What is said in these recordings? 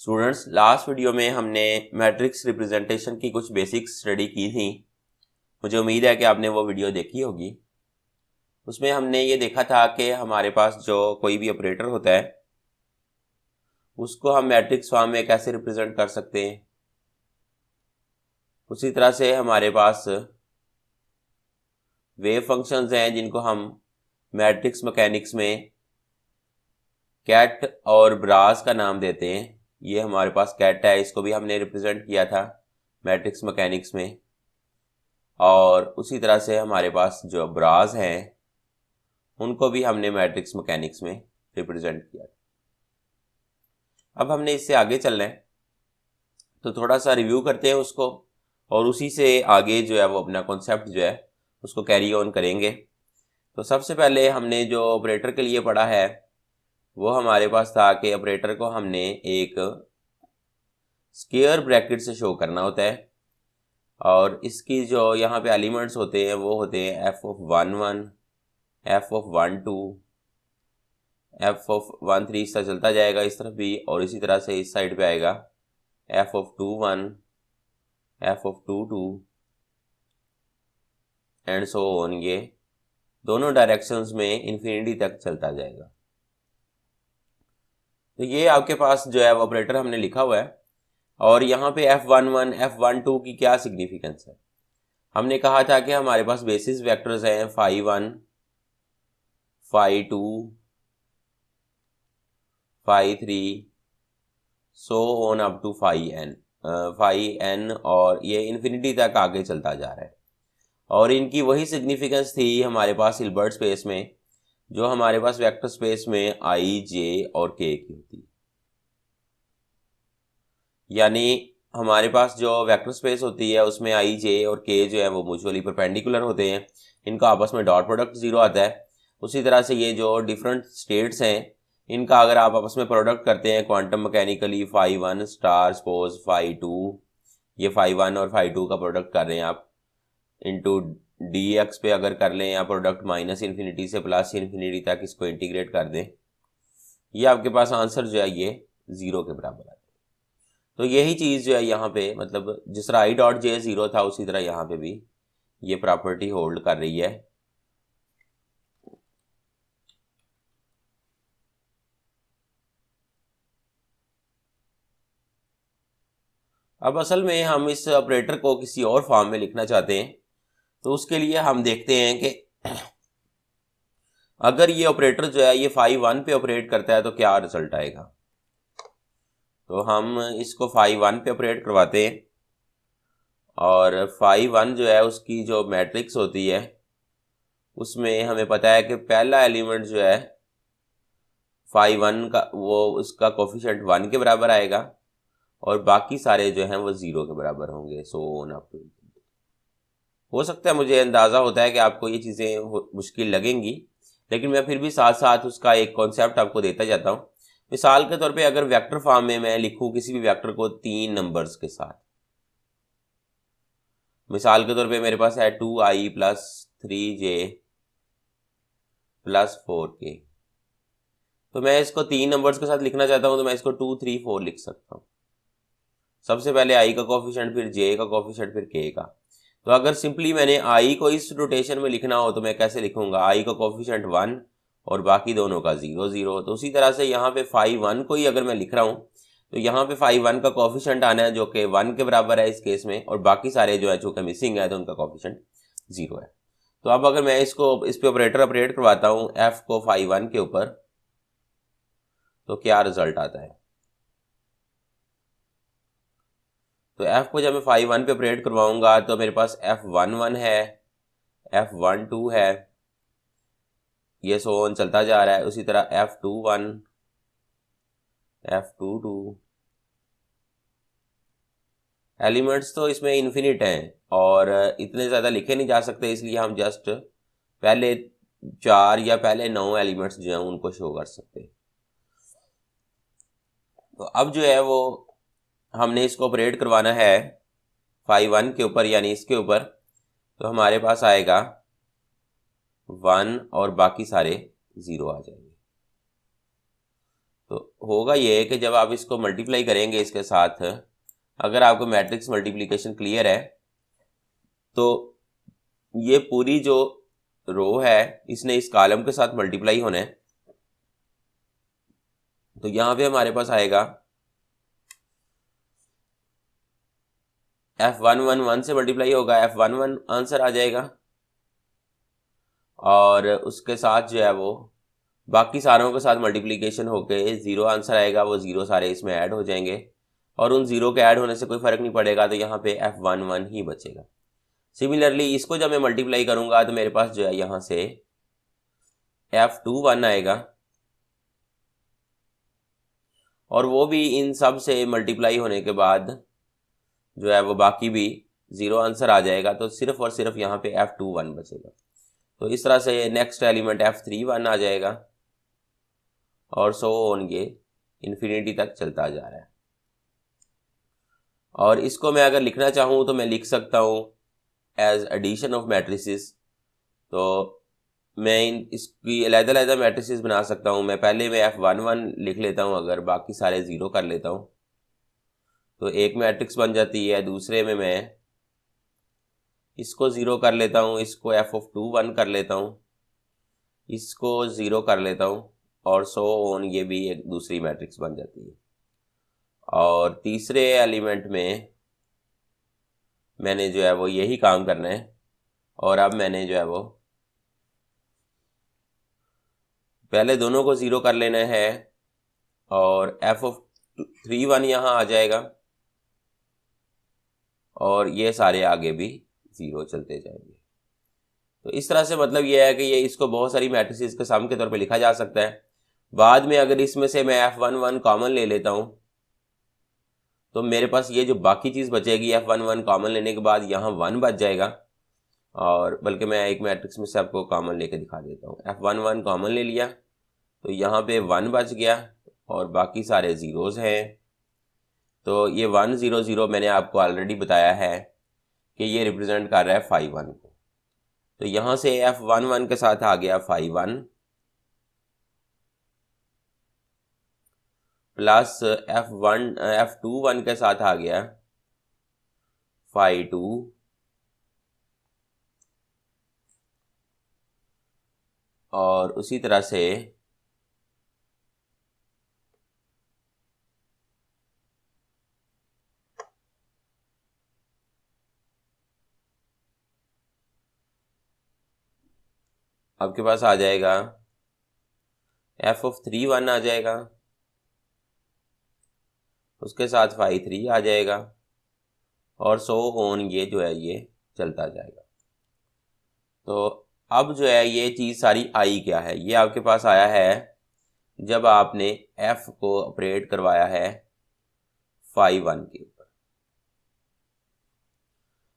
Students, last video में हमने matrix representation की कुछ बेसिक्स स्टडी की थी। मुझे उम्मीद है कि आपने वो वीडियो देखी होगी। उसमें हमने ये देखा था कि हमारे पास जो कोई भी ऑपरेटर होता है उसको हम मैट्रिक्स फॉर्म में कैसे रिप्रेजेंट कर सकते हैं। उसी तरह से हमारे पास वेव फंक्शंस हैं जिनको हम मैट्रिक्स मैकेनिक्स में कैट और ब्रास का नाम देते हैं। ये हमारे पास कैट है, इसको भी हमने रिप्रेजेंट किया था मैट्रिक्स मैकेनिक्स में। और उसी तरह से हमारे पास जो ब्रास हैं उनको भी हमने मैट्रिक्स मैकेनिक्स में रिप्रेजेंट किया। अब हमने इससे आगे चलना है तो थोड़ा सा रिव्यू करते हैं उसको, और उसी से आगे जो है वो अपना कॉन्सेप्ट जो है उसको कैरी ऑन करेंगे। तो सबसे पहले हमने जो ऑपरेटर के लिए पढ़ा है वो हमारे पास था कि ऑपरेटर को हमने एक स्क्वायर ब्रैकेट से शो करना होता है, और इसकी जो यहाँ पे एलिमेंट्स होते हैं वो होते हैं f(1) f(1) f(1) इस तरह चलता जाएगा इस तरफ भी, और इसी तरह से इस साइड पे आएगा f(2) f(2) and so on. ये दोनों डायरेक्शंस में इन्फिनिटी तक चलता जाएगा। तो ये आपके पास जो है वो ऑपरेटर हमने लिखा हुआ है, और यहाँ पे f(1) f(1) की क्या सिग्निफिकेंस है। हमने कहा था कि हमारे पास बेसिस वेक्टर्स हैं phi1 phi2 phi3 so on up to phi n, और ये इन्फिनिटी तक आगे चलता जा रहा है। और इनकी वही सिग्निफिकेंस थी हमारे पास हिल्बर्ट स्पेस में, जो हमारे पास वेक्टर स्पेस में i, j और k की होती है। यानी हमारे पास जो वेक्टर स्पेस होती है उसमें i, j और k जो है वो म्यूचुअली परपेंडिकुलर होते हैं, इनका आपस में डॉट प्रोडक्ट 0 आता है। उसी तरह से ये जो डिफरेंट स्टेट्स हैं इनका अगर आप आपस में प्रोडक्ट करते हैं quantum mechanically phi1 star suppose phi2, ये phi1 और phi2 का प्रोडक्ट कर रहे हैं आप इनटू dx पे अगर कर लें, या प्रोडक्ट -∞ से +∞ तक इसको इंटीग्रेट कर दें, ये आपके पास आंसर जो है ये 0 के बराबर आता है। तो यही चीज़ जो है यहाँ पे, मतलब जिस तरह i.j 0 था उसी तरह यहाँ पे भी ये प्रॉपर्टी होल्ड कर रही है। अब असल में हम इस ऑपरेटर को किसी और फॉर्म में लिखना चाहते हैं, तो उसके लिए हम देखते हैं कि अगर ये ऑपरेटर जो है ये phi1 पे ऑपरेट करता है तो क्या रिजल्ट आएगा। तो हम इसको phi1 पे ऑपरेट करवाते हैं, और phi1 जो है उसकी जो मैट्रिक्स होती है उसमें हमें पता है कि पहला एलिमेंट जो है phi1 का वो उसका कोफिशिएंट 1 के बराबर आएगा, और बाकी सारे जो हैं वो 0 के बराबर होंगे। So on up to. हो सकता है, मुझे अंदाज़ा होता है कि आपको ये चीज़ें मुश्किल लगेंगी, लेकिन मैं फिर भी साथ साथ उसका एक कॉन्सेप्ट आपको देता जाता हूँ। मिसाल के तौर पे अगर वेक्टर फॉर्म में मैं लिखूँ किसी भी वेक्टर को 3 नंबर्स के साथ, मिसाल के तौर पे मेरे पास है 2i + 3j + 4k, तो मैं इसको 3 नंबर्स के साथ लिखना चाहता हूँ तो मैं इसको 2 3 4 लिख सकता हूँ। सबसे पहले i का कोफिशिएंट, फिर j का कोफिशिएंट, फिर k का। तो अगर सिंपली मैंने i को इस रोटेशन में लिखना हो तो मैं कैसे लिखूंगा, i का कोफिशिएंट 1 और बाकी दोनों का 0 0। तो उसी तरह से यहाँ पे phi1 को ही अगर मैं लिख रहा हूँ तो यहाँ पे phi1 का कोफिशिएंट आना है जो कि 1 के बराबर है इस केस में, और बाकी सारे जो है चूँकि मिसिंग है तो उनका कोफिशिएंट 0 है। तो अब अगर मैं इसको इस पे ऑपरेटर ऑपरेट करवाता हूँ f को phi1 के ऊपर, तो क्या रिजल्ट आता है। तो f को जब मैं phi1 पे ऑपरेट करवाऊंगा तो मेरे पास f11 है, f12 है, ये सो ऑन चलता जा रहा है। उसी तरह f21 f22, एलिमेंट्स तो इसमें इन्फिनिट हैं और इतने ज़्यादा लिखे नहीं जा सकते, इसलिए हम जस्ट पहले 4 या पहले 9 एलिमेंट्स जो हैं उनको शो कर सकते हैं। तो अब जो है वो हमने इसको ऑपरेट करवाना है phi1 के ऊपर, यानी इसके ऊपर, तो हमारे पास आएगा 1 और बाकी सारे 0 आ जाएंगे। तो होगा ये कि जब आप इसको मल्टीप्लाई करेंगे इसके साथ, अगर आपको मैट्रिक्स मल्टीप्लिकेशन क्लियर है तो ये पूरी जो रो है इसने इस कॉलम के साथ मल्टीप्लाई होना है। तो यहां पे हमारे पास आएगा F111 से मल्टीप्लाई होगा, F11 आंसर आ जाएगा, और उसके साथ जो है वो बाकी सारों के साथ मल्टीप्लिकेशन होके 0 आंसर आएगा। वो 0 सारे इसमें ऐड हो जाएंगे और उन 0 के ऐड होने से कोई फ़र्क नहीं पड़ेगा, तो यहाँ पे F11 ही बचेगा। सिमिलरली इसको जब मैं मल्टीप्लाई करूँगा तो मेरे पास जो है यहाँ से F21 आएगा, और वो भी इन सब से मल्टीप्लाई होने के बाद जो है वो बाकी भी 0 आंसर आ जाएगा, तो सिर्फ और सिर्फ यहाँ पे F21 बचेगा। तो इस तरह से नेक्स्ट एलिमेंट F31 आ जाएगा, और सो ऑन ये इन्फिनिटी तक चलता जा रहा है। और इसको मैं अगर लिखना चाहूँ तो मैं लिख सकता हूँ एज एडिशन ऑफ मैट्रिसेस। तो मैं इसकी अलग-अलग मैट्रिसेस बना सकता हूँ। मैं पहले में F11 लिख लेता हूँ, अगर बाकी सारे 0 कर लेता हूँ तो एक मैट्रिक्स बन जाती है। दूसरे में मैं इसको 0 कर लेता हूँ, इसको F21 कर लेता हूँ, इसको 0 कर लेता हूँ, और सो ऑन ये भी एक दूसरी मैट्रिक्स बन जाती है। और तीसरे एलिमेंट में मैंने जो है वो यही काम करना है, और अब मैंने जो है वो पहले दोनों को 0 कर लेना है, और F31 यहाँ आ जाएगा, और ये सारे आगे भी 0 चलते जाएंगे। तो इस तरह से मतलब ये है कि ये इसको बहुत सारी मैट्रिसेस के सम के तौर पे लिखा जा सकता है। बाद में अगर इसमें से मैं F11 कॉमन ले लेता हूँ तो मेरे पास ये जो बाकी चीज़ बचेगी, F11 कॉमन लेने के बाद यहाँ 1 बच जाएगा। और बल्कि मैं एक मैट्रिक्स में से आपको कॉमन लेके दिखा देता हूँ। F11 कॉमन ले लिया तो यहाँ पे 1 बच गया, और बाकी सारे ज़ीरोज़ हैं। तो ये 1 0 0 मैंने आपको ऑलरेडी बताया है कि ये रिप्रेजेंट कर रहा है 5 1 को। तो यहाँ से F11 के साथ आ गया 5 1 प्लस F21 के साथ आ गया 5 2, और उसी तरह से आपके पास आ जाएगा F31 आ जाएगा, उसके साथ 5 3 आ जाएगा, और सो ऑन ये जो है ये चलता जाएगा। तो अब जो है ये चीज़ सारी आई क्या है, ये आपके पास आया है जब आपने F को ऑपरेट करवाया है 5 1 के ऊपर।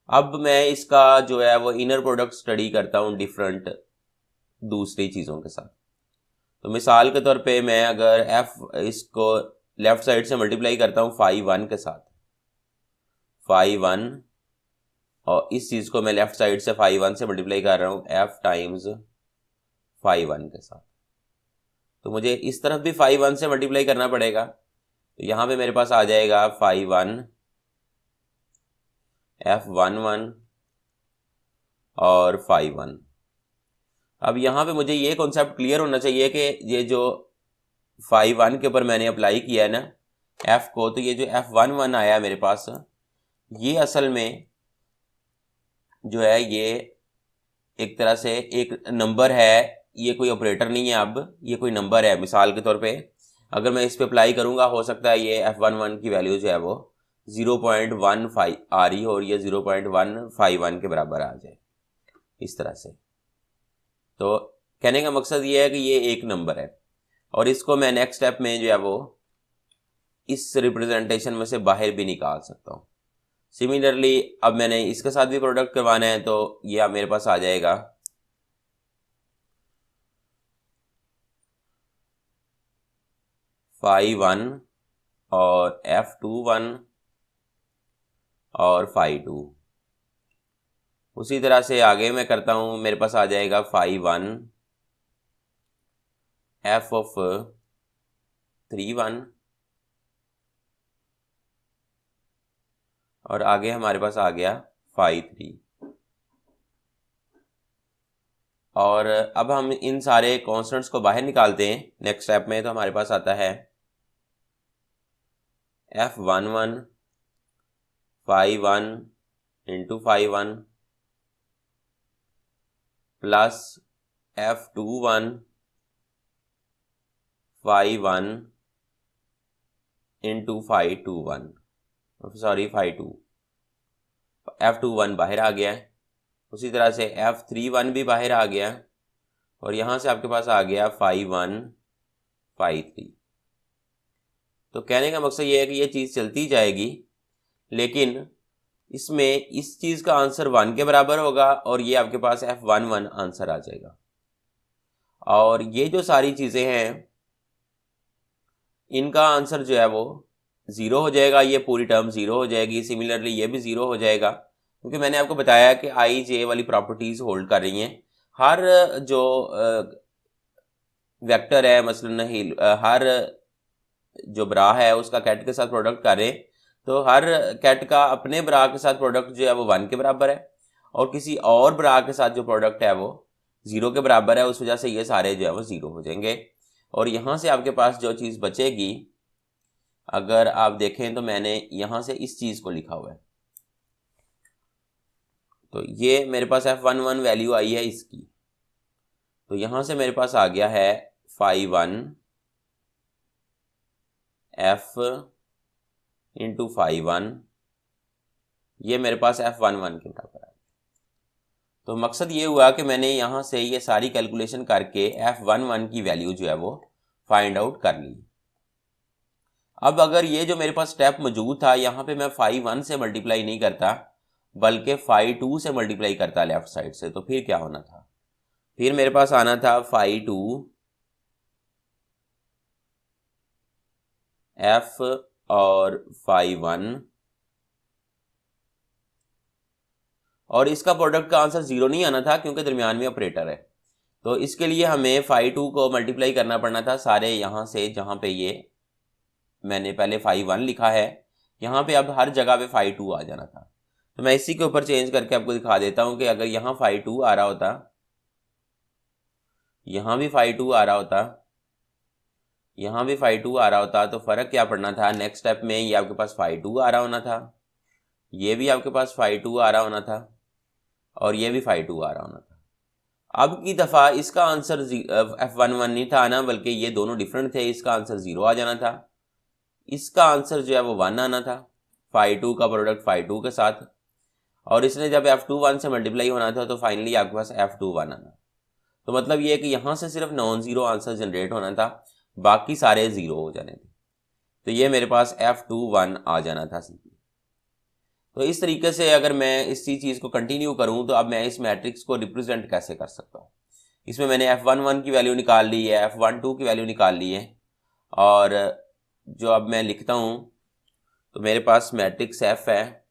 अब मैं इसका जो है वो इनर प्रोडक्ट स्टडी करता हूँ डिफरेंट दूसरी चीज़ों के साथ। तो मिसाल के तौर पे मैं अगर इसको लेफ्ट साइड से मल्टीप्लाई करता हूँ 5 1 के साथ, 5 1, और इस चीज़ को मैं लेफ्ट साइड से 5 1 से मल्टीप्लाई कर रहा हूँ F टाइम्स 5 1 के साथ, तो मुझे इस तरफ भी 5 1 से मल्टीप्लाई करना पड़ेगा। तो यहाँ पे मेरे पास आ जाएगा 5 1 F11 और 5 1। अब यहाँ पे मुझे ये कॉन्सेप्ट क्लियर होना चाहिए कि ये जो 5 1 के ऊपर मैंने अप्लाई किया है ना F को, तो ये जो F11 आया मेरे पास, ये असल में जो है ये एक तरह से एक नंबर है, ये कोई ऑपरेटर नहीं है। अब ये कोई नंबर है। मिसाल के तौर पे अगर मैं इस पे अप्लाई करूँगा, हो सकता है ये F11 की वैल्यू जो है वो 0.15 आ रही हो और ये 0.151 के बराबर आ जाए, इस तरह से। तो कहने का मकसद ये है कि ये एक नंबर है, और इसको मैं नेक्स्ट स्टेप में जो है वो इस रिप्रेजेंटेशन में से बाहर भी निकाल सकता हूँ। सिमिलरली अब मैंने इसके साथ भी प्रोडक्ट करवाना है, तो ये मेरे पास आ जाएगा 5 1 और F21 और 5 2। उसी तरह से आगे मैं करता हूँ, मेरे पास आ जाएगा 5 1 F of F31 और आगे हमारे पास आ गया phi3। और अब हम इन सारे कॉन्स्टेंट्स को बाहर निकालते हैं नेक्स्ट स्टेप में। तो हमारे पास आता है F11 phi1 into phi1 plus F21 phi1 into phi21, sorry phi2। F21 बाहर आ गया है, उसी तरह से F31 भी बाहर आ गया और यहाँ से आपके पास आ गया phi1 phi3। तो कहने का मकसद ये है कि ये चीज़ चलती जाएगी, लेकिन इसमें इस चीज़ का आंसर 1 के बराबर होगा और ये आपके पास F11 आंसर आ जाएगा। और ये जो सारी चीज़ें हैं इनका आंसर जो है वो 0 हो जाएगा, ये पूरी टर्म 0 हो जाएगी। सिमिलरली ये भी 0 हो जाएगा, क्योंकि मैंने आपको बताया कि आई जे वाली प्रॉपर्टीज़ होल्ड कर रही हैं। हर जो वेक्टर है, मसलन हर जो ब्रा है उसका कैट के साथ प्रोडक्ट करें तो हर कैट का अपने ब्रा के साथ प्रोडक्ट जो है वो 1 के बराबर है और किसी और ब्रा के साथ जो प्रोडक्ट है वो 0 के बराबर है। उस वजह से ये सारे जो है वो 0 हो जाएंगे। और यहाँ से आपके पास जो चीज़ बचेगी, अगर आप देखें तो मैंने यहाँ से इस चीज़ को लिखा हुआ है। तो ये मेरे पास F11 वैल्यू आई है इसकी, तो यहाँ से मेरे पास आ गया है phi1 F इंटू phi1, ये मेरे पास F11 के बराबर है। तो मकसद ये हुआ कि मैंने यहाँ से ये सारी कैलकुलेशन करके F11 की वैल्यू जो है वो फाइंड आउट कर ली। अब अगर ये जो मेरे पास स्टेप मौजूद था, यहाँ पे मैं phi1 से मल्टीप्लाई नहीं करता बल्कि phi2 से मल्टीप्लाई करता लेफ्ट साइड से, तो फिर क्या होना था? फिर मेरे पास आना था phi2 F और phi1 और इसका प्रोडक्ट का आंसर 0 नहीं आना था क्योंकि दरमियान में ऑपरेटर है। तो इसके लिए हमें phi2 को मल्टीप्लाई करना पड़ना था सारे यहाँ से, जहाँ पे ये मैंने पहले phi1 लिखा है, यहाँ पे अब हर जगह पे phi2 आ जाना था। तो मैं इसी के ऊपर चेंज करके आपको दिखा देता हूँ कि अगर यहाँ phi2 आ रहा होता, यहाँ भी phi2 आ रहा होता, यहाँ भी phi2 आ रहा होता, तो फ़र्क क्या पड़ना था? नेक्स्ट स्टेप में ये आपके पास phi2 आ रहा होना था, ये भी आपके पास phi2 आ रहा होना था और ये भी phi2 आ रहा होना था। अब की दफ़ा इसका आंसर F11 नहीं था आना, बल्कि ये दोनों डिफरेंट थे। इसका आंसर 0 आ जाना था, इसका आंसर जो है वो 1 आना था, phi2 का प्रोडक्ट phi2 के साथ। और इसने जब F21 से मल्टीप्लाई होना था तो फाइनली आपके पास F21 आना। तो मतलब ये है कि यहाँ से सिर्फ नॉन ज़ीरो आंसर जनरेट होना था, बाकी सारे 0 हो जाने थे। तो ये मेरे पास F21 आ जाना था सीधी। तो इस तरीके से अगर मैं इसी चीज़ को कंटिन्यू करूं तो अब मैं इस मैट्रिक्स को रिप्रेजेंट कैसे कर सकता हूं? इसमें मैंने F11 की वैल्यू निकाल ली है, F12 की वैल्यू निकाल ली है, और जो अब मैं लिखता हूं तो मेरे पास मैट्रिक्स F है,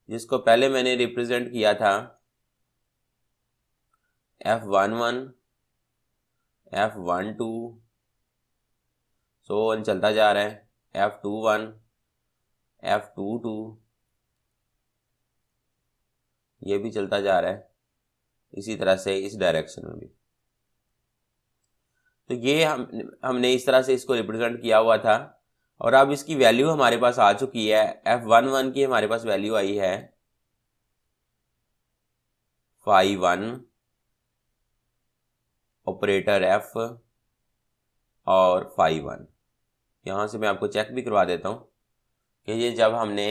जिसको पहले मैंने रिप्रेजेंट किया था F11 F12, सो चलता जा रहा है, F21 F22, ये भी चलता जा रहा है, इसी तरह से इस डायरेक्शन में भी। तो ये हमने इस तरह से इसको रिप्रेजेंट किया हुआ था और अब इसकी वैल्यू हमारे पास आ चुकी है। F11 की हमारे पास वैल्यू आई है phi1 ऑपरेटर F और phi1। यहाँ से मैं आपको चेक भी करवा देता हूँ कि ये जब हमने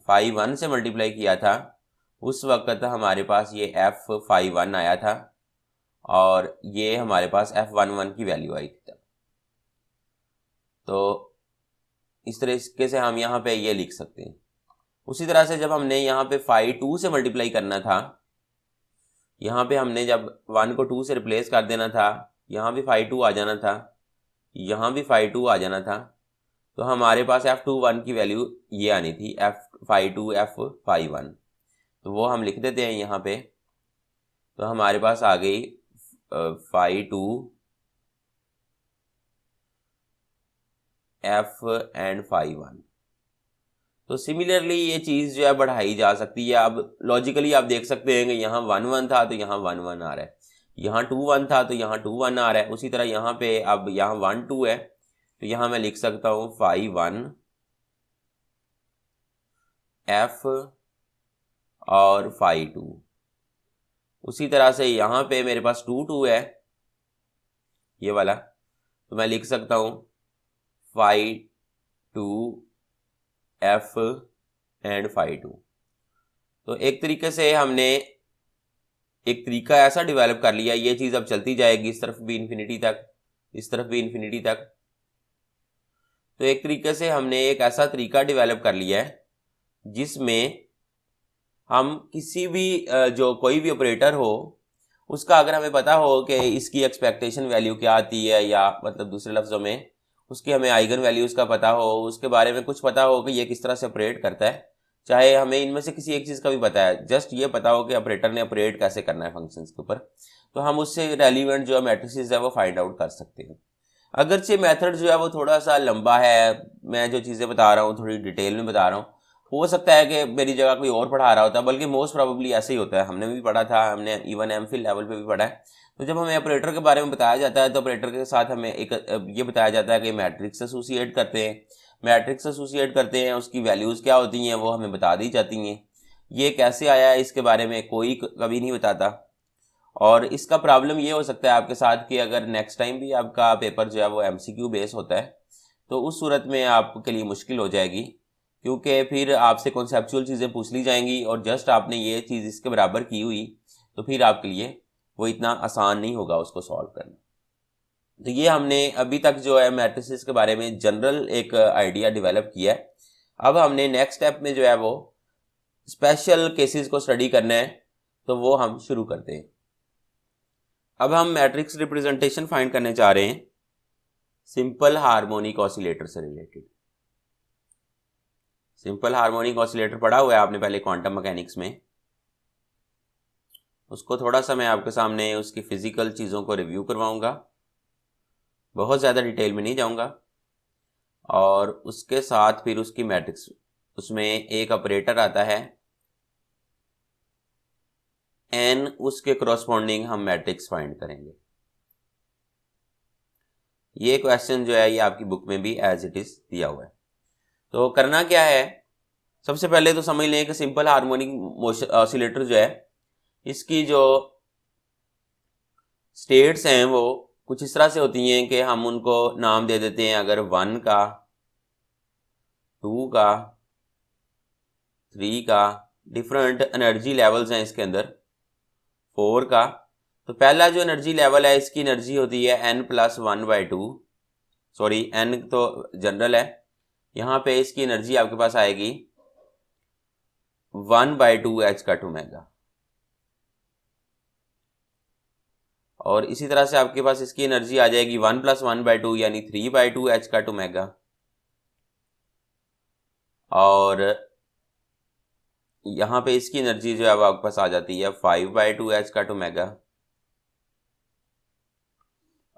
phi1 से मल्टीप्लाई किया था उस वक्त हमारे पास ये F phi1 आया था और ये हमारे पास F11 की वैल्यू आई थी। तो इस तरीके से हम यहाँ पे ये लिख सकते हैं। उसी तरह से जब हमने यहाँ पे phi2 से मल्टीप्लाई करना था, यहाँ पे हमने जब 1 को 2 से रिप्लेस कर देना था, यहाँ भी phi2 आ जाना था, यहाँ भी phi2 आ जाना था, तो हमारे पास F21 की वैल्यू ये आनी थी, F phi2 F phi1। तो वो हम लिख देते हैं यहाँ पे। तो हमारे पास आ गई phi2 एफ एंड फाई 1। तो सिमिलरली ये चीज़ जो है बढ़ाई जा सकती है। अब लॉजिकली आप देख सकते हैं कि यहाँ 1 1 था तो यहाँ 1 1 आ रहा है, यहाँ 2 1 था तो यहाँ 2 1 आ रहा है। उसी तरह यहाँ पे अब यहाँ 1 2 है तो यहाँ मैं लिख सकता हूँ फाई 1 एफ और फाई 2। उसी तरह से यहाँ पे मेरे पास 2 2 है ये वाला, तो मैं लिख सकता हूँ फाई 2 एफ एंड फाई 2। तो एक तरीके से हमने एक तरीका ऐसा डेवलप कर लिया, ये चीज़ अब चलती जाएगी इस तरफ भी इन्फिनिटी तक, इस तरफ भी इन्फिनिटी तक। तो एक तरीके से हमने एक ऐसा तरीका डेवलप कर लिया है जिसमें हम किसी भी जो कोई भी ऑपरेटर हो उसका अगर हमें पता हो कि इसकी एक्सपेक्टेशन वैल्यू क्या आती है, या मतलब दूसरे लफ्ज़ों में उसकी हमें आइगन वैल्यूज़ का पता हो, उसके बारे में कुछ पता हो कि ये किस तरह से ऑपरेट करता है, चाहे हमें इनमें से किसी एक चीज़ का भी पता है, जस्ट ये पता हो कि ऑपरेटर ने ऑपरेट कैसे करना है फंक्शंस के ऊपर, तो हम उससे रेलिवेंट जो मैट्रिसेस है वो फाइंड आउट कर सकते हैं। अगरचे मेथड जो है वो थोड़ा सा लंबा है, मैं जो चीज़ें बता रहा हूँ थोड़ी डिटेल में बता रहा हूँ, हो सकता है कि मेरी जगह कोई और पढ़ा रहा होता, बल्कि मोस्ट प्रोबेबली ऐसे ही होता है, हमने भी पढ़ा था, हमने इवन एमफिल लेवल पे भी पढ़ा है। तो जब हमें ऑपरेटर के बारे में बताया जाता है तो ऑपरेटर के साथ हमें एक ये बताया जाता है कि मैट्रिक्स एसोसिएट करते हैं, मैट्रिक्स एसोसिएट करते हैं, उसकी वैल्यूज़ क्या होती हैं वो हमें बता दी जाती हैं। ये कैसे आया है इसके बारे में कोई कभी नहीं बताता, और इसका प्रॉब्लम ये हो सकता है आपके साथ कि अगर नेक्स्ट टाइम भी आपका पेपर जो है वो एमसीक्यू बेस होता है तो उस सूरत में आपके लिए मुश्किल हो जाएगी, क्योंकि फिर आपसे कॉन्सेप्चुअल चीज़ें पूछ ली जाएंगी और जस्ट आपने ये चीज़ इसके बराबर की हुई तो फिर आपके लिए वो इतना आसान नहीं होगा उसको सॉल्व करना। तो ये हमने अभी तक जो है मैट्रिसेस के बारे में जनरल एक आइडिया डेवलप किया है। अब हमने नेक्स्ट स्टेप में जो है वो स्पेशल केसेस को स्टडी करना है, तो वो हम शुरू करते हैं। अब हम मैट्रिक्स रिप्रेजेंटेशन फाइंड करने जा रहे हैं सिंपल हार्मोनिक ऑसिलेटर से रिलेटेड। सिंपल हार्मोनिक ऑसिलेटर पढ़ा हुआ है आपने पहले क्वांटम मैकेनिक्स में, उसको थोड़ा सा मैं आपके सामने उसकी फिजिकल चीज़ों को रिव्यू करवाऊंगा, बहुत ज़्यादा डिटेल में नहीं जाऊंगा, और उसके साथ फिर उसकी मैट्रिक्स, उसमें एक ऑपरेटर आता है एन, उसके करस्पॉन्डिंग हम मैट्रिक्स फाइंड करेंगे। ये क्वेश्चन जो है ये आपकी बुक में भी एज इट इज दिया हुआ है। तो करना क्या है, सबसे पहले तो समझ लें कि सिंपल हार्मोनिक ऑसिलेटर जो है इसकी जो स्टेट्स हैं वो कुछ इस तरह से होती हैं कि हम उनको नाम दे देते हैं, अगर 1 का, 2 का, 3 का, डिफरेंट एनर्जी लेवल्स हैं इसके अंदर, 4 का। तो पहला जो एनर्जी लेवल है इसकी एनर्जी होती है n+1/2, सॉरी n तो जनरल है, यहाँ पे इसकी एनर्जी आपके पास आएगी 1/2 h²-, और इसी तरह से आपके पास इसकी एनर्जी आ जाएगी 1+1/2 यानी 3/2 h², और यहाँ पे इसकी एनर्जी जो है वो आपके पास आ जाती है 5/2 h²,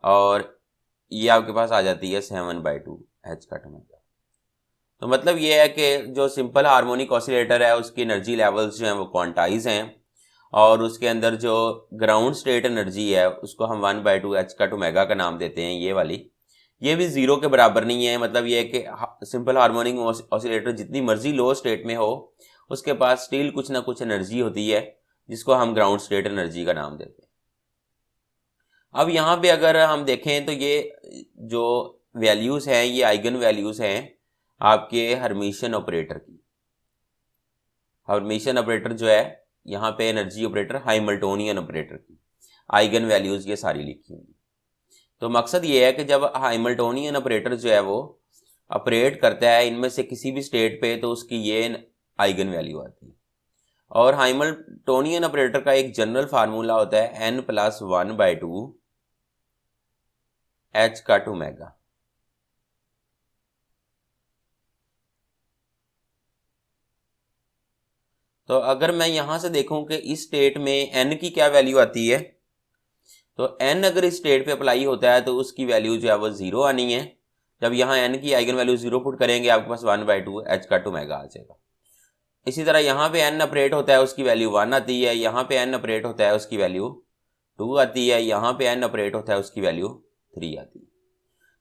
और ये आपके पास आ जाती है 7/2 h²। तो मतलब ये है कि जो सिंपल हार्मोनिक ऑसिलेटर है उसकी एनर्जी लेवल्स जो हैं वो क्वांटाइज हैं, और उसके अंदर जो ग्राउंड स्टेट एनर्जी है उसको हम 1/2 h² का नाम देते हैं, ये वाली, ये भी ज़ीरो के बराबर नहीं है। मतलब ये है कि सिंपल हार्मोनिक ऑसिलेटर जितनी मर्जी लो स्टेट में हो उसके पास स्टिल कुछ ना कुछ एनर्जी होती है जिसको हम ग्राउंड स्टेट एनर्जी का नाम देते हैं। अब यहाँ पे अगर हम देखें तो ये जो वैल्यूज़ हैं ये आइगन वैल्यूज़ हैं आपके हर्मिशियन ऑपरेटर की। हर्मिशियन ऑपरेटर जो है यहाँ पे एनर्जी ऑपरेटर हैमिल्टोनियन ऑपरेटर की आइगन वैल्यूज़ ये सारी लिखी हुई। तो मकसद ये है कि जब हैमिल्टोनियन ऑपरेटर जो है वो ऑपरेट करता है इनमें से किसी भी स्टेट पे तो उसकी ये आइगन वैल्यू आती है। और हैमिल्टोनियन ऑपरेटर का एक जनरल फार्मूला होता है n+1/2 h²। तो अगर मैं यहाँ से देखूं कि इस स्टेट में n की क्या वैल्यू आती है, तो n अगर इस स्टेट पे अप्लाई होता है तो उसकी वैल्यू जो है वो 0 आनी है, जब यहाँ n की आइगन वैल्यू 0 पुट करेंगे आपके पास 1/2 h कट ओमेगा आ जाएगा। इसी तरह यहाँ पे n ऑपरेट होता है उसकी वैल्यू 1 आती है, यहाँ पे n ऑपरेट होता है उसकी वैल्यू 2 आती है, यहाँ पे n ऑपरेट होता है उसकी वैल्यू 3 आती है।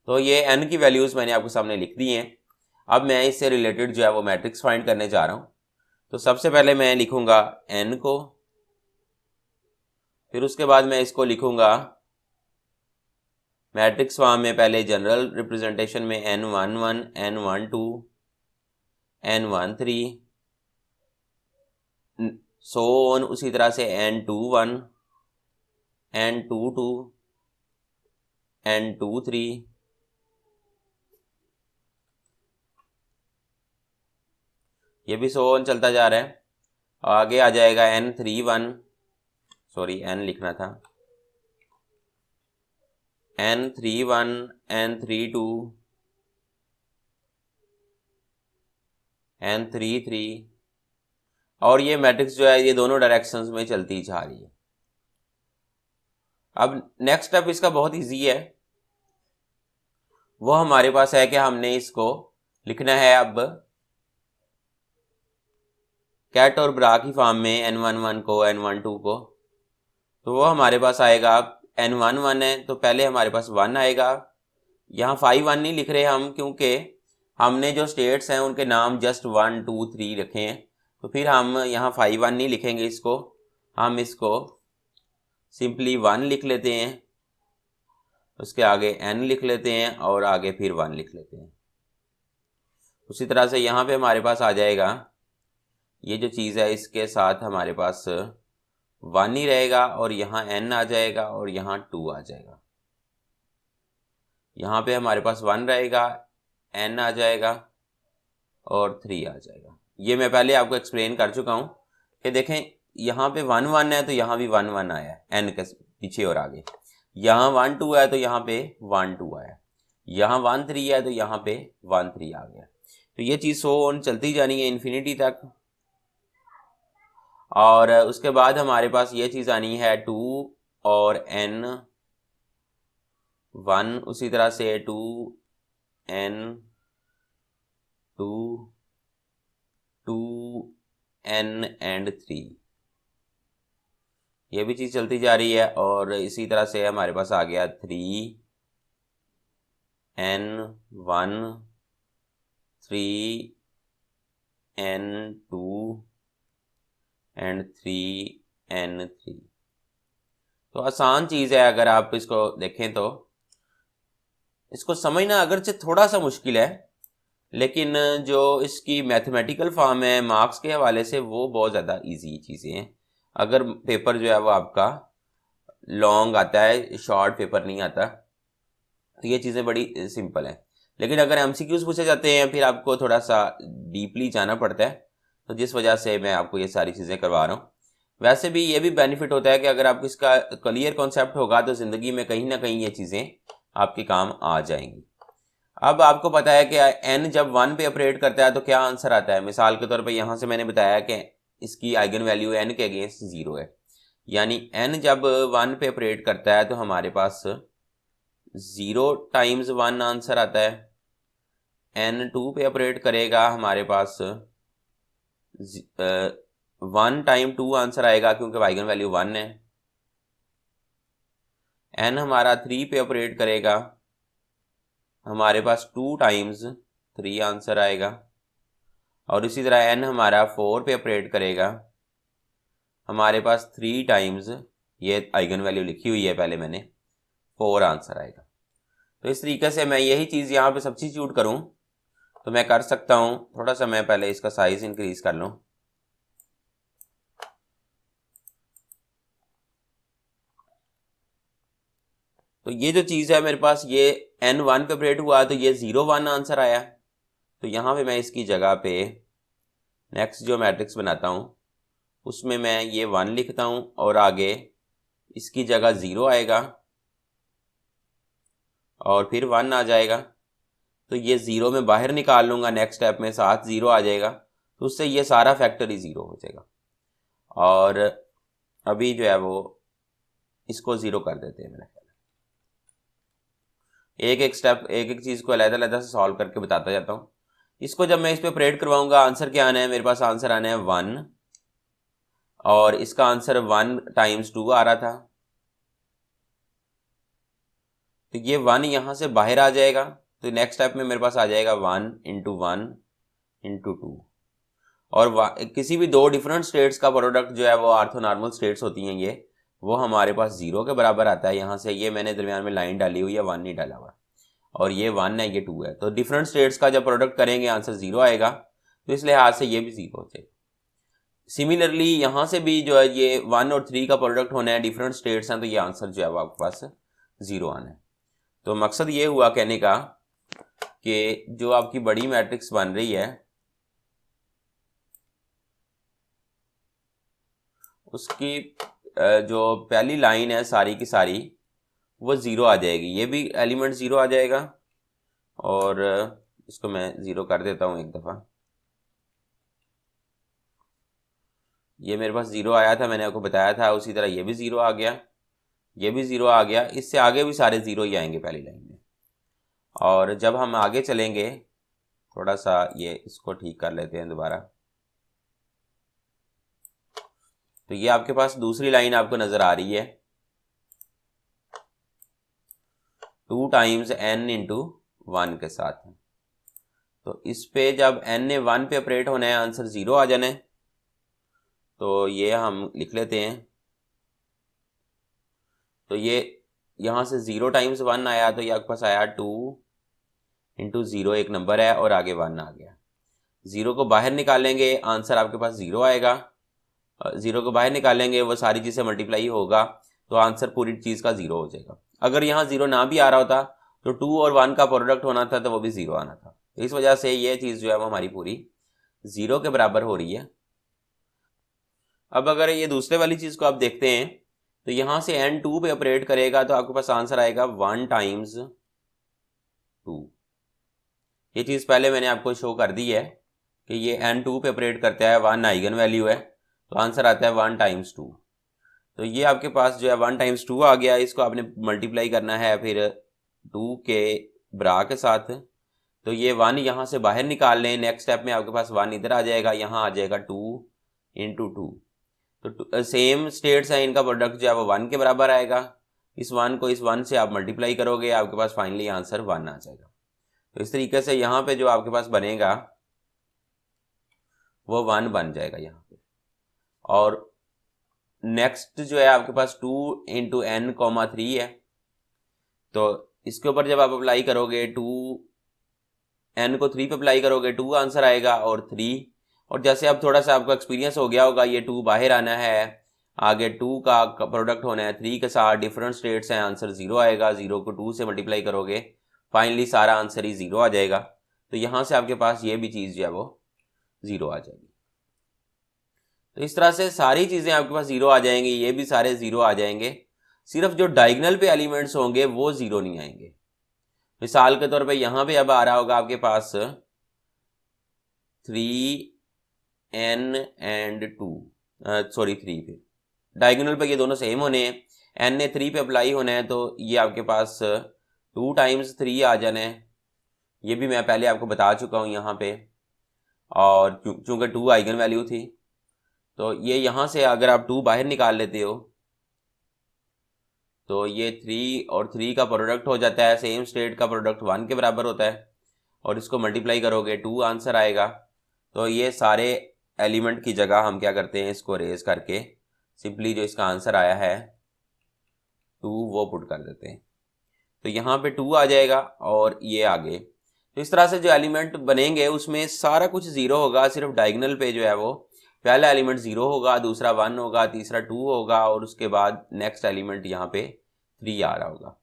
तो ये n की वैल्यूज मैंने आपके सामने लिख दी हैं। अब मैं इससे रिलेटेड जो है वो मैट्रिक्स फाइंड करने जा रहा हूँ। तो सबसे पहले मैं लिखूंगा n को, फिर उसके बाद मैं इसको लिखूंगा मैट्रिक्स फॉर्म में, पहले जनरल रिप्रेजेंटेशन में n11 n12 n13 so on, उसी तरह से n21 n22 n23 ये भी सो ऑन चलता जा रहा है। आगे आ जाएगा n31, सॉरी n लिखना था, n31 n32 n33, और ये मैट्रिक्स जो है ये दोनों डायरेक्शंस में चलती जा रही है। अब नेक्स्ट स्टेप इसका बहुत इजी है, वो हमारे पास है कि हमने इसको लिखना है अब कैट और ब्रा की फॉर्म में n11 को n12 को। तो वो हमारे पास आएगा, n11 है तो पहले हमारे पास 1 आएगा, यहाँ 5 1 नहीं लिख रहे हम क्योंकि हमने जो स्टेट्स हैं उनके नाम जस्ट 1 2 3 रखे हैं, तो फिर हम यहाँ 5 1 नहीं लिखेंगे, इसको हम इसको सिंपली 1 लिख लेते हैं, उसके आगे n लिख लेते हैं और आगे फिर 1 लिख लेते हैं। उसी तरह से यहाँ पे हमारे पास आ जाएगा, ये जो चीज़ है इसके साथ हमारे पास 1 ही रहेगा और यहाँ n आ जाएगा और यहाँ 2 आ जाएगा। यहाँ पे हमारे पास 1 रहेगा, n आ जाएगा और 3 आ जाएगा। ये मैं पहले आपको एक्सप्लेन कर चुका हूँ कि देखें यहाँ पे 1 1 है तो यहाँ भी 1 1 आया है n के पीछे और आगे, यहाँ 1 2 है तो यहाँ पे 1 2 आया, यहाँ 1 3 है तो यहाँ पे 1 3 आ गया। तो ये चीज़ सो ऑन चलती जानी है इन्फिनिटी तक। और उसके बाद हमारे पास ये चीज़ आनी है 2 और n 1, उसी तरह से 2 n 2 2 n एंड 3, ये भी चीज़ चलती जा रही है। और इसी तरह से हमारे पास आ गया 3 n 1 3 n 2 एंड 3 n 3। तो आसान चीज़ है, अगर आप इसको देखें तो इसको समझना अगरचे थोड़ा सा मुश्किल है, लेकिन जो इसकी मैथमेटिकल फॉर्म है मार्क्स के हवाले से वो बहुत ज़्यादा इजी चीज़ें हैं। अगर पेपर जो है वो आपका लॉन्ग आता है, शॉर्ट पेपर नहीं आता, तो ये चीज़ें बड़ी सिंपल हैं। लेकिन अगर MCQs पूछे जाते हैं फिर आपको थोड़ा सा डीपली जाना पड़ता है, तो जिस वजह से मैं आपको ये सारी चीज़ें करवा रहा हूँ। वैसे भी ये भी बेनिफिट होता है कि अगर आपको इसका क्लियर कॉन्सेप्ट होगा तो ज़िंदगी में कहीं ना कहीं ये चीज़ें आपके काम आ जाएंगी। अब आपको पता है कि n जब 1 पे ऑपरेट करता है तो क्या आंसर आता है। मिसाल के तौर पे यहाँ से मैंने बताया कि इसकी आइगन वैल्यू n के अगेंस्ट 0 है, यानी n जब 1 पे ऑपरेट करता है तो हमारे पास 0 टाइम्स 1 आंसर आता है। n 2 पे ऑपरेट करेगा हमारे पास 1 टाइम 2 आंसर आएगा क्योंकि आइगन वैल्यू 1 है। n हमारा 3 पे ऑपरेट करेगा, हमारे पास 2 टाइम्स 3 आंसर आएगा। और इसी तरह n हमारा 4 पे ऑपरेट करेगा, हमारे पास 3 टाइम्स, ये आइगन वैल्यू लिखी हुई है पहले मैंने, 4 आंसर आएगा। तो इस तरीके से मैं यही चीज़ यहाँ पे सब्स्टिट्यूट करूँ तो मैं कर सकता हूँ। थोड़ा सा मैं पहले इसका साइज इंक्रीज कर लूँ। तो ये जो चीज़ है मेरे पास, ये n 1 पे ऑपरेट हुआ तो ये 0 1 आंसर आया। तो यहाँ पे मैं इसकी जगह पे नेक्स्ट जो मैट्रिक्स बनाता हूँ उसमें मैं ये 1 लिखता हूँ और आगे इसकी जगह 0 आएगा और फिर 1 आ जाएगा। तो ये 0 में बाहर निकाल लूँगा, नेक्स्ट स्टेप में साथ 0 आ जाएगा, तो उससे ये सारा फैक्टर ही 0 हो जाएगा। और अभी जो है वो इसको 0 कर देते हैं मेरा ख्याल। एक एक स्टेप एक एक चीज़ को अलग-अलग से सॉल्व करके बताता जाता हूँ। इसको जब मैं इस पर ऑपरेट करवाऊंगा, आंसर क्या आना है मेरे पास? आंसर आना है 1, और इसका आंसर 1 टाइम्स 2 आ रहा था, तो ये 1 यहाँ से बाहर आ जाएगा। तो नेक्स्ट स्टेप में मेरे पास आ जाएगा 1 इंटू 1 इंटू 2, और किसी भी दो डिफरेंट स्टेट्स का प्रोडक्ट जो है वो ऑर्थोनॉर्मल स्टेट्स होती हैं, ये वो हमारे पास 0 के बराबर आता है। यहाँ से ये मैंने दरमियान में लाइन डाली हुई है, 1 नहीं डाला हुआ, और ये 1 है, ये 2 है। तो डिफरेंट स्टेट्स का जब प्रोडक्ट करेंगे आंसर 0 आएगा, तो इस लिहाज से ये भी 0 हो जाएगा। सिमिलरली यहाँ से भी जो है ये 1 और 3 का प्रोडक्ट होना है, डिफरेंट स्टेट्स हैं, तो ये आंसर जो है वो आपके पास 0 आना है। तो मकसद ये हुआ कहने का कि जो आपकी बड़ी मैट्रिक्स बन रही है उसकी जो पहली लाइन है सारी की सारी वो 0 आ जाएगी, ये भी एलिमेंट 0 आ जाएगा, और इसको मैं 0 कर देता हूँ एक दफ़ा। ये मेरे पास 0 आया था, मैंने आपको बताया था, उसी तरह ये भी 0 आ गया, ये भी 0 आ गया, इससे आगे भी सारे 0 ही आएंगे पहली लाइन में। और जब हम आगे चलेंगे, थोड़ा सा ये इसको ठीक कर लेते हैं दोबारा, तो ये आपके पास दूसरी लाइन आपको नजर आ रही है 2 टाइम्स n इंटू 1 के साथ। तो इस पे जब n ने 1 पे ऑपरेट होना है, आंसर 0 आ जाना है, तो ये हम लिख लेते हैं। तो ये यहाँ से 0 टाइम्स 1 आया, तो ये आपके पास आया 2 इंटू 0, एक नंबर है, और आगे 1 आ गया। 0 को बाहर निकालेंगे, आंसर आपके पास 0 आएगा। 0 को बाहर निकालेंगे, वो सारी चीज़ें मल्टीप्लाई होगा, तो आंसर पूरी चीज़ का 0 हो जाएगा। अगर यहाँ 0 ना भी आ रहा होता तो 2 और 1 का प्रोडक्ट होना था, तो वो भी 0 आना था। तो इस वजह से ये चीज़ जो है वो हमारी पूरी 0 के बराबर हो रही है। अब अगर ये दूसरे वाली चीज़ को आप देखते हैं, तो यहाँ से n 2 पे ऑपरेट करेगा, तो आपके पास आंसर आएगा 1 टाइम्स 2। ये चीज़ पहले मैंने आपको शो कर दी है कि ये n 2 पे ऑपरेट करता है, 1 आइगन वैल्यू है, तो आंसर आता है 1 टाइम्स 2। तो ये आपके पास जो है 1 टाइम्स 2 आ गया, इसको आपने मल्टीप्लाई करना है फिर 2 के ब्रा के साथ। तो ये 1 यहाँ से बाहर निकाल लें, नेक्स्ट स्टेप में आपके पास 1 इधर आ जाएगा, यहाँ आ जाएगा 2 इंटू 2। तो सेम स्टेट्स हैं, इनका प्रोडक्ट जो है वो 1 के बराबर आएगा। इस 1 को इस 1 से आप मल्टीप्लाई करोगे, आपके पास फाइनली आंसर 1 आ जाएगा। तो इस तरीके से यहाँ पे जो आपके पास बनेगा वो 1 बन जाएगा यहाँ पे। और नेक्स्ट जो है आपके पास 2 इंटू n कॉमा 3 है, तो इसके ऊपर जब आप अप्लाई करोगे 2 n को 3 पे अप्लाई करोगे, 2 आंसर आएगा और 3। और जैसे अब थोड़ा सा आपको एक्सपीरियंस हो गया होगा, ये 2 बाहर आना है, आगे 2 का प्रोडक्ट होना है 3 के साथ, डिफरेंट स्टेट्स हैं, आंसर 0 आएगा। 0 को 2 से मल्टीप्लाई करोगे, फाइनली सारा आंसर ही 0 आ जाएगा। तो यहाँ से आपके पास ये भी चीज़ जो है वो 0 आ जाएगी। तो इस तरह से सारी चीज़ें आपके पास 0 आ जाएंगी, ये भी सारे 0 आ जाएंगे, सिर्फ जो डायगोनल पे एलिमेंट्स होंगे वो 0 नहीं आएंगे। मिसाल के तौर पे यहाँ पे अब आ रहा होगा आपके पास 3n एंड 2, सॉरी 3 पे डायगोनल पे ये दोनों सेम होने हैं, n ने 3 पे अप्लाई होना है, तो ये आपके पास 2 टाइम्स 3 आ जाना है। ये भी मैं पहले आपको बता चुका हूँ यहाँ पे, और चूँकि 2 आइगन वैल्यू थी, तो ये यहाँ से अगर आप 2 बाहर निकाल लेते हो, तो ये 3 और 3 का प्रोडक्ट हो जाता है, सेम स्टेट का प्रोडक्ट 1 के बराबर होता है, और इसको मल्टीप्लाई करोगे 2 आंसर आएगा। तो ये सारे एलिमेंट की जगह हम क्या करते हैं, इसको रेज करके सिंपली जो इसका आंसर आया है 2 वो पुट कर देते हैं। तो यहाँ पे 2 आ जाएगा और ये आगे। तो इस तरह से जो एलिमेंट बनेंगे उसमें सारा कुछ 0 होगा, सिर्फ डायगोनल पे जो है वो पहला एलिमेंट 0 होगा, दूसरा 1 होगा, तीसरा 2 होगा, और उसके बाद नेक्स्ट एलिमेंट यहाँ पे 3 आ रहा होगा।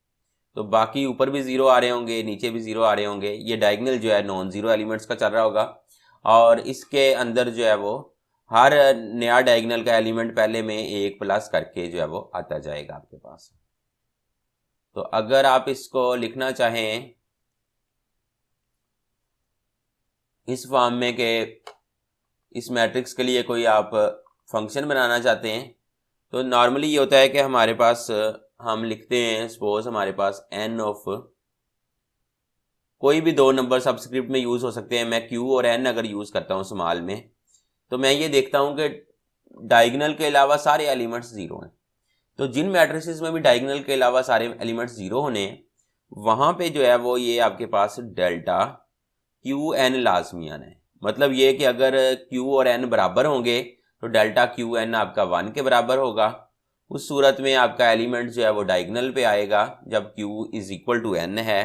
तो बाकी ऊपर भी 0 आ रहे होंगे, नीचे भी 0 आ रहे होंगे। ये डायगोनल जो है नॉन जीरो एलिमेंट्स का चल रहा होगा, और इसके अंदर जो है वो हर नया डायगोनल का एलिमेंट पहले में 1 प्लस करके जो है वो आता जाएगा आपके पास। तो अगर आप इसको लिखना चाहें इस फॉर्म में कि इस मैट्रिक्स के लिए कोई आप फंक्शन बनाना चाहते हैं, तो नॉर्मली ये होता है कि हमारे पास हम लिखते हैं, सपोज हमारे पास n ऑफ कोई भी दो नंबर सबस्क्रिप्ट में यूज़ हो सकते हैं। मैं क्यू और एन अगर यूज़ करता हूँ स्मॉल में, तो मैं ये देखता हूँ कि डायगोनल के अलावा सारे एलिमेंट्स ज़ीरो हैं। तो जिन मैट्रिसेस में भी डायगोनल के अलावा सारे एलिमेंट्स ज़ीरो होने हैं, वहाँ पे जो है वो ये आपके पास डेल्टा क्यू एन लाजमी आना है। मतलब ये कि अगर क्यू और एन बराबर होंगे तो डेल्टा क्यू एन आपका 1 के बराबर होगा। उस सूरत में आपका एलिमेंट जो है वो डायगोनल पे आएगा जब Q is equal to N है।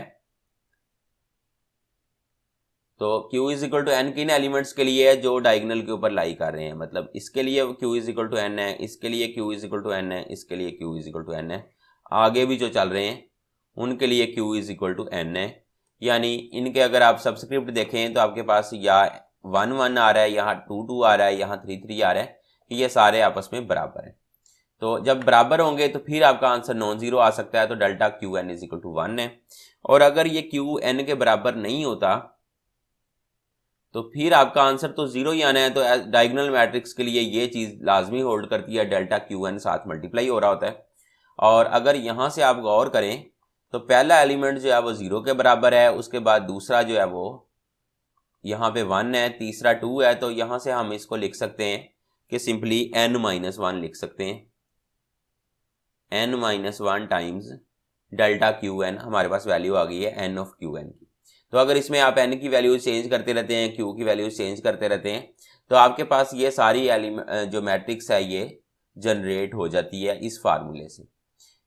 तो Q is equal to N किन एलिमेंट्स के लिए है? जो डायगोनल के ऊपर लाई कर रहे हैं। मतलब इसके लिए Q is equal to N है, इसके लिए Q is equal to N है, इसके लिए Q is equal to N है। आगे भी जो चल रहे हैं उनके लिए Q is equal to N है। यानी इनके अगर आप सबस्क्रिप्ट देखें तो आपके पास या 1 1 आ रहा है, यहाँ 2 2 आ रहा है, यहाँ 3 3 आ रहा है, कि ये सारे आपस में बराबर हैं। तो जब बराबर होंगे तो फिर आपका आंसर नॉन जीरो आ सकता है। तो delta Q N is equal to 1 है। और अगर ये क्यू एन के बराबर नहीं होता तो फिर आपका आंसर तो जीरो ही आना है। तो डायगोनल मैट्रिक्स के लिए ये चीज़ लाजमी होल्ड करती है, डेल्टा क्यू एन साथ मल्टीप्लाई हो रहा होता है। और अगर यहाँ से आप गौर करें तो पहला एलिमेंट जो है वो जीरो के बराबर है, उसके बाद दूसरा जो है वो यहाँ पे 1 है, तीसरा 2 है। तो यहाँ से हम इसको लिख सकते हैं कि सिंपली n-1 लिख सकते हैं। n-1 times delta Q N, हमारे पास वैल्यू आ गई है n ऑफ क्यू एन की। तो अगर इसमें आप n की वैल्यू चेंज करते रहते हैं, q की वैल्यू चेंज करते रहते हैं, तो आपके पास ये सारी जो मैट्रिक्स है ये जनरेट हो जाती है इस फार्मूले से।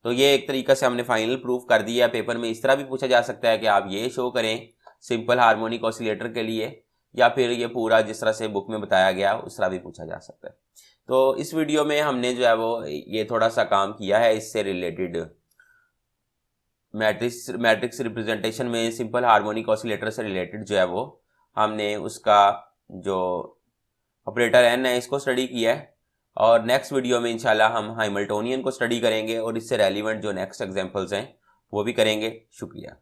तो ये एक तरीका से हमने फाइनल प्रूफ कर दिया। पेपर में इस तरह भी पूछा जा सकता है कि आप ये शो करें सिंपल हार्मोनिक ऑसिलेटर के लिए, या फिर ये पूरा जिस तरह से बुक में बताया गया उस तरह भी पूछा जा सकता है। तो इस वीडियो में हमने जो है वो ये थोड़ा सा काम किया है इससे रिलेटेड। मैट्रिक्स रिप्रेजेंटेशन में सिंपल हार्मोनिक ऑसिलेटर से रिलेटेड जो है वो हमने उसका जो ऑपरेटर एन है इसको स्टडी किया है। और नेक्स्ट वीडियो में इंशाल्लाह हम हैमिल्टोनियन को स्टडी करेंगे और इससे रेलिवेंट जो नेक्स्ट एग्जांपल्स हैं वो भी करेंगे। शुक्रिया।